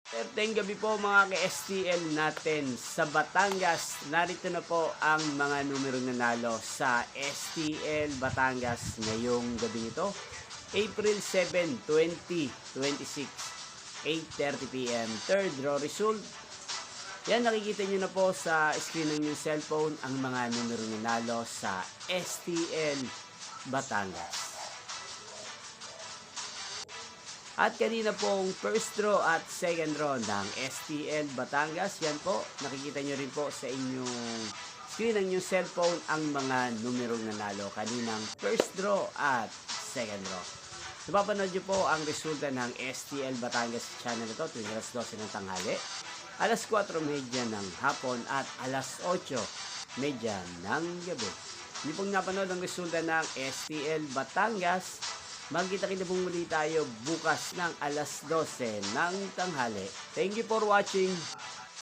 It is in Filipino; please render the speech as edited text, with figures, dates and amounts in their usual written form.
Perteng gabi po mga ka-STL natin sa Batangas. Narito na po ang mga numerong nanalo sa STL Batangas ngayong gabi nito. April 7, 2026, 8:30 p.m. Third draw result. Yan, nakikita nyo na po sa screen ng inyong cellphone ang mga numerong nanalo sa STL Batangas. At kanina pong first draw at second draw ng STL Batangas. Yan po, nakikita nyo rin po sa inyong screen ng inyong cellphone ang mga numerong nanalo kaninang first draw at second draw. Napapanood nyo po ang resulta ng STL Batangas channel na ito tuwing alas 12 ng tanghali, alas 4:30 ng hapon at alas 8:30 ng gabi. Hindi pong napanood ang resulta ng STL Batangas, magkita-kita pong muli tayo bukas ng alas 12 ng tanghali. Thank you for watching.